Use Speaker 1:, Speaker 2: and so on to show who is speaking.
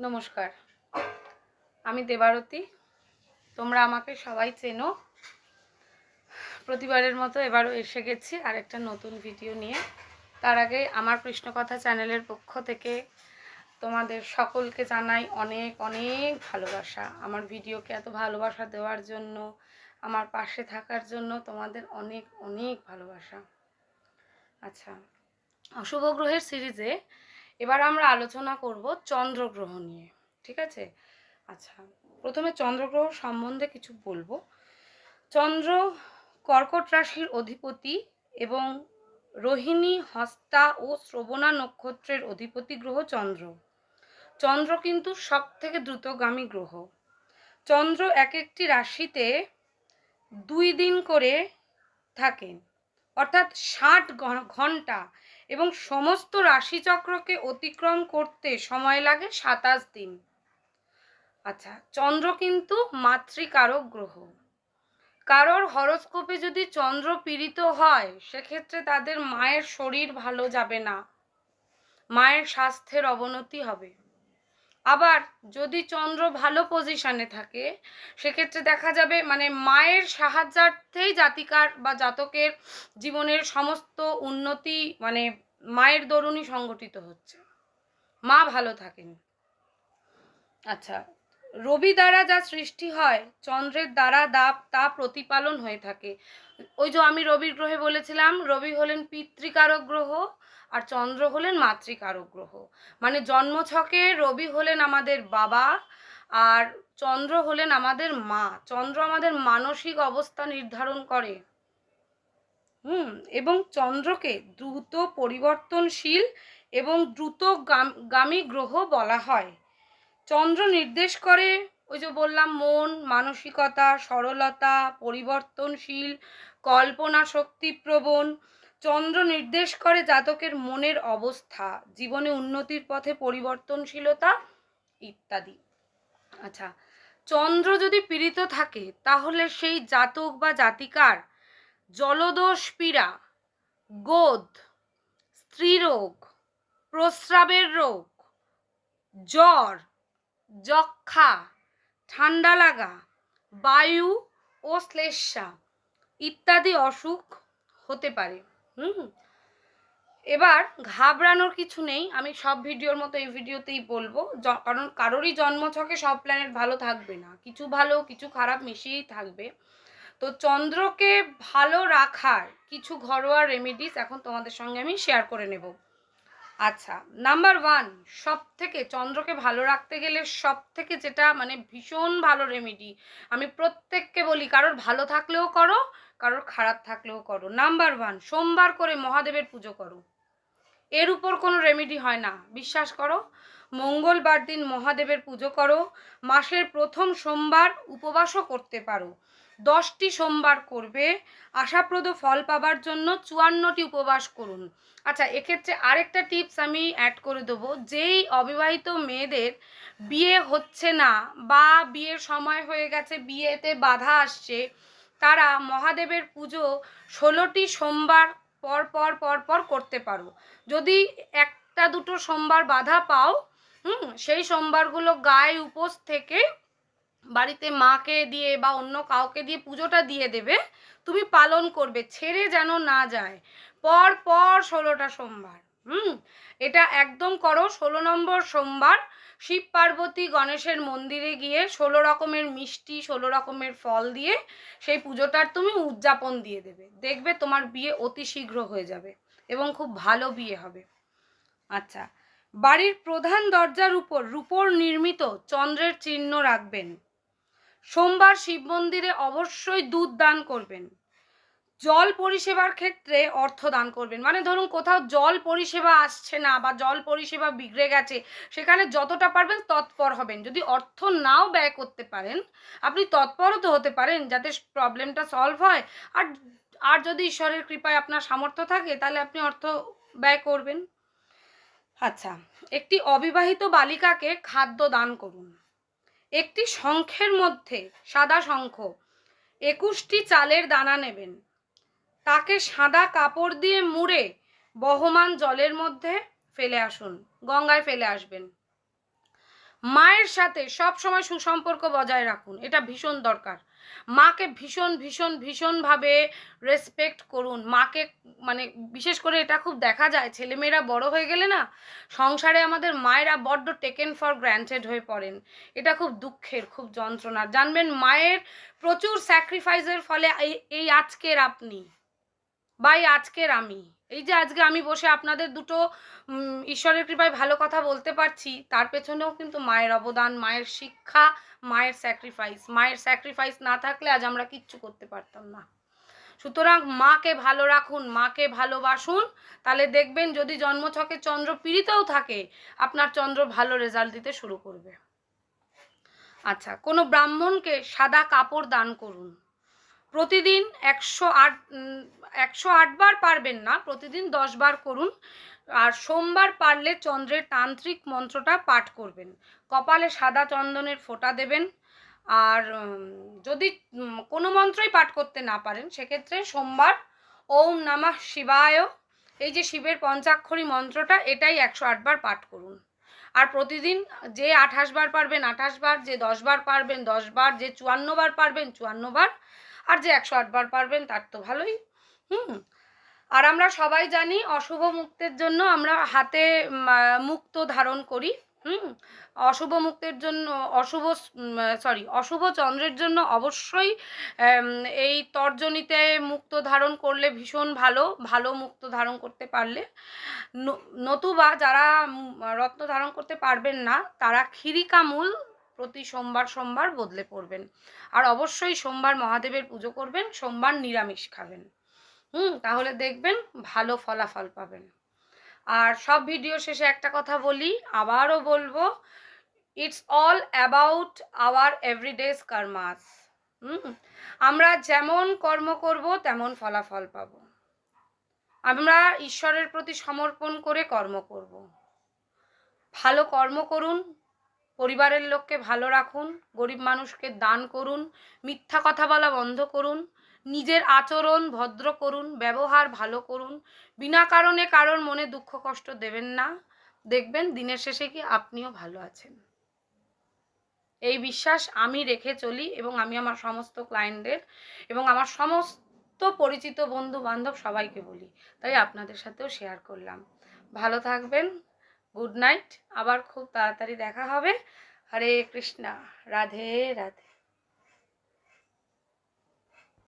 Speaker 1: নমস্কার, আমি দেবারতী। তোমরা আমাকে সবাই চেনো। প্রতিবারের মতো এবারও এসে গেছি আরেকটা নতুন ভিডিও নিয়ে। তার আগে আমার কৃষ্ণকথা চ্যানেলের পক্ষ থেকে তোমাদের সকলকে জানাই অনেক অনেক ভালোবাসা। আমার ভিডিওকে এত ভালোবাসা দেওয়ার জন্য, আমার পাশে থাকার জন্য তোমাদের অনেক অনেক ভালোবাসা। আচ্ছা, অশুভ গ্রহের সিরিজে এবার আমরা আলোচনা করব চন্দ্রগ্রহ নিয়ে, ঠিক আছে? আচ্ছা, প্রথমে চন্দ্রগ্রহ সম্বন্ধে কিছু বলবো। চন্দ্র কর্কট রাশির অধিপতি এবং রোহিণী, হস্তা ও শ্রবণা নক্ষত্রের অধিপতি গ্রহ চন্দ্র। চন্দ্র কিন্তু সব থেকে দ্রুতগামী গ্রহ। চন্দ্র এক একটি রাশিতে 2 দিন করে থাকেন, অর্থাৎ 60 ঘন্টা, এবং সমস্ত রাশিচক্রকে অতিক্রম করতে সময় লাগে 27 দিন। আচ্ছা, চন্দ্র কিন্তু মাতৃকারক গ্রহ। কারোর হরোস্কোপে যদি চন্দ্র পীড়িত হয়, সেক্ষেত্রে তাদের মায়ের শরীর ভালো যাবে না, মায়ের স্বাস্থ্যের অবনতি হবে। আবার যদি চন্দ্র ভালো পজিশনে থাকে, সেক্ষেত্রে দেখা যাবে মায়ের সাহায্যার্থেই জাতিকার বা জাতকের জীবনের সমস্ত উন্নতি মায়ের দরুনই সংগঠিত হচ্ছে, মা ভালো থাকেন। আচ্ছা, রবি দ্বারা যা সৃষ্টি হয়, চন্দ্রের দ্বারা তা প্রতিপালন হয়ে থাকে। ওই যে আমি রবির গ্রহে বলেছিলাম, রবি হলেন পিতৃকারক গ্রহ আর চন্দ্র হলেন মাতৃকারক গ্রহ। জন্মছকে রবি হলেন আমাদের বাবা আর চন্দ্র হলেন আমাদের মা। চন্দ্র আমাদের মানসিক অবস্থা নির্ধারণ করে। এবং চন্দ্রকে দ্রুত পরিবর্তনশীল এবং দ্রুতগামী গ্রহ বলা হয়। চন্দ্র নির্দেশ করে, ওই যে বললাম, মন, মানসিকতা, সরলতা, পরিবর্তনশীল, কল্পনা শক্তিপ্রবণ। চন্দ্র নির্দেশ করে জাতকের মনের অবস্থা, জীবনে উন্নতির পথে পরিবর্তনশীলতা ইত্যাদি। আচ্ছা, চন্দ্র যদি পীড়িত থাকে, তাহলে সেই জাতক বা জাতিকার জলদোষ পীড়া, গোদ, স্ত্রীরোগ, প্রস্রাবের রোগ, জ্বর, যক্ষা, ঠান্ডা লাগা, বায়ু ও শ্লেষ্মা ইত্যাদি অসুখ হতে পারে। এবার ঘাবড়ানোর কিছু নেই, আমি সব ভিডিওর মতো এই ভিডিওতেই বলবো, কারণ কারোরই জন্মছকে সব প্ল্যানেট ভালো থাকবে না, কিছু ভালো কিছু খারাপ মিশিয়েই থাকবে। তো চন্দ্রকে ভালো রাখার কিছু ঘরোয়া রেমেডিস এখন তোমাদের সঙ্গে আমি শেয়ার করে নেব। আচ্ছা, নাম্বার 1, সব থেকে চন্দ্রকে ভালো রাখতে গেলে সব থেকে যেটা ভীষণ ভালো রেমেডি, আমি প্রত্যেককে বলি, কারোর ভালো থাকলেও করো, কারোর খারাপ থাকলেও করো। নাম্বার 1, সোমবার করে মহাদেবের পুজো করো। এর উপর কোনো রেমেডি হয় না, বিশ্বাস করো। মঙ্গলবার দিন মহাদেবের পুজো করো। মাসের প্রথম সোমবার উপবাসও করতে পারো। 10টি সোমবার করবে, আশাপ্রদ ফল পাবার জন্য 54টি উপবাস করুন। আচ্ছা, এক্ষেত্রে আরেকটা টিপস আমি অ্যাড করে দেবো। যেই অবিবাহিত মেয়েদের বিয়ে হচ্ছে না বা বিয়ের সময় হয়ে গেছে, বিয়েতে বাধা আসছে, তারা মহাদেবের পুজো 16টি সোমবার পর পর পর পর করতে পারো। যদি 1-2 সোমবার বাধা পাও, সেই সোমবারগুলো গায়ে উপোস থেকে বাড়িতে মাকে দিয়ে বা অন্য কাউকে দিয়ে পুজোটা দিয়ে দেবে, তুমি পালন করবে, ছেড়ে যেন না যায়। পর পর 16টা সোমবার এটা একদম করো। 16 নম্বর সোমবার শিব পার্বতী গণেশের মন্দিরে গিয়ে 16 রকমের মিষ্টি, 16 রকমের ফল দিয়ে সেই পুজোটার তুমি উদযাপন দিয়ে দেবে, দেখবে তোমার বিয়ে অতি শীঘ্র হয়ে যাবে এবং খুব ভালো বিয়ে হবে। আচ্ছা, বাড়ির প্রধান দরজার উপর রূপোর নির্মিত চন্দ্রের চিহ্ন রাখবেন। সোমবার শিব মন্দিরে অবশ্যই দুধ দান করবেন। জল পরিষেবার ক্ষেত্রে অর্থ দান করবেন। ধরুন কোথাও জল পরিষেবা আসছে না বা জল পরিষেবা বিগড়ে গেছে, সেখানে যতটা পারবেন তৎপর হবেন। যদি অর্থ নাও ব্যয় করতে পারেন, আপনি তৎপরও তো হতে পারেন যাতে প্রবলেমটা সলভ হয়। আর যদি ঈশ্বরের কৃপায় আপনার সামর্থ্য থাকে, তাহলে আপনি অর্থ ব্যয় করবেন। আচ্ছা, একটি অবিবাহিত বালিকাকে খাদ্য দান করুন। একটি শঙ্খের মধ্যে, সাদা শঙ্খ, 21টি চালের দানা নেবেন। তাকে সাদা কাপড় দিয়ে মুড়ে বহমান জলের মধ্যে ফেলে আসুন, গঙ্গায় ফেলে আসবেন। মায়ের সাথে সব সময় সুসম্পর্ক বজায় রাখুন, এটা ভীষণ দরকার। মাকে ভীষণ ভীষণ ভীষণভাবে রেসপেক্ট করুন। মাকে মানে বিশেষ করে এটা খুব দেখা যায়, ছেলেমেয়েরা বড় হয়ে গেলে না সংসারে আমাদের মায়েরা বড্ড টেকেন ফর গ্র্যান্টেড হয়ে পড়েন। এটা খুব দুঃখের, খুব যন্ত্রণার। জানবেন মায়ের প্রচুর স্যাক্রিফাইসের ফলে এই আজকের আপনি বা এই আজকের আমি, এই যে আজকে আমি বসে আপনাদের দুটো ঈশ্বরের কৃপায় ভালো কথা বলতে পারছি, তার পেছনেও কিন্তু মায়ের অবদান, মায়ের শিক্ষা, মায়ের স্যাক্রিফাইস। মায়ের স্যাক্রিফাইস না থাকলে আজ আমরা কিচ্ছু করতে পারতাম না। সুতরাং মাকে ভালো রাখুন, মাকে ভালোবাসুন, তাহলে দেখবেন যদি জন্মছকে চন্দ্র পীড়িতও থাকে আপনার চন্দ্র ভালো রেজাল্ট দিতে শুরু করবে। আচ্ছা, কোনো ব্রাহ্মণকে সাদা কাপড় দান করুন। প্রতিদিন 108 বার পারবেন না, প্রতিদিন 10 বার করুন। আর সোমবার পারলে চন্দ্রের তান্ত্রিক মন্ত্রটা পাঠ করবেন। কপালে সাদা চন্দনের ফোঁটা দেবেন। আর যদি কোনো মন্ত্রই পাঠ করতে না পারেন সেক্ষেত্রে সোমবার ওম নমঃ শিবায়, এই যে শিবের পঞ্চাক্ষরী মন্ত্রটা, এটাই 108 বার পাঠ করুন। আর প্রতিদিন যে 28 বার পারবেন 28 বার, যে 10 বার পারবেন 10 বার, যে 54 বার পারবেন 54 বার, আর যে 108 বার পারবেন তার তো ভালোই। আর আমরা সবাই জানি অশুভ মুক্তের জন্য আমরা হাতে মুক্ত ধারণ করি। অশুভ মুক্তের জন্য অশুভ চন্দ্রের জন্য অবশ্যই এই তর্জনীতে মুক্ত ধারণ করলে ভীষণ ভালো মুক্ত ধারণ করতে পারলে। নতুবা যারা রত্ন ধারণ করতে পারবেন না তারা ক্ষীরিকামূল প্রতি সোমবার বদলে পড়বেন। আর অবশ্যই সোমবার মহাদেবের পুজো করবেন, সোমবার নিরামিষ খাবেন। তাহলে দেখবেন ভালো ফলাফল পাবেন। আর সব ভিডিও শেষে একটা কথা বলি, আবারও বলবো, it's all about our everyday's karmas. আমরা যেমন কর্ম করব তেমন ফলাফল পাব। আমরা ঈশ্বরের প্রতি সমর্পণ করে কর্ম করব। ভালো কর্ম করুন, পরিবারের লোককে ভালো রাখুন, গরিব মানুষকে দান করুন, মিথ্যা কথা বলা বন্ধ করুন, নিজের আচরণ ভদ্র করুন, ব্যবহার ভালো করুন, বিনা কারণে কারোর মনে দুঃখ কষ্ট দেবেন না। দেখবেন দিনের শেষে কি আপনিও ভালো আছেন। এই বিশ্বাস আমি রেখে চলি এবং আমি আমার সমস্ত ক্লায়েন্টদের এবং আমার সমস্ত পরিচিত বন্ধু বান্ধব সবাইকে বলি, তাই আপনাদের সাথেও শেয়ার করলাম। ভালো থাকবেন, গুড নাইট, আবার খুব তাড়াতাড়ি দেখা হবে। হরে কৃষ্ণা, রাধে রাধে।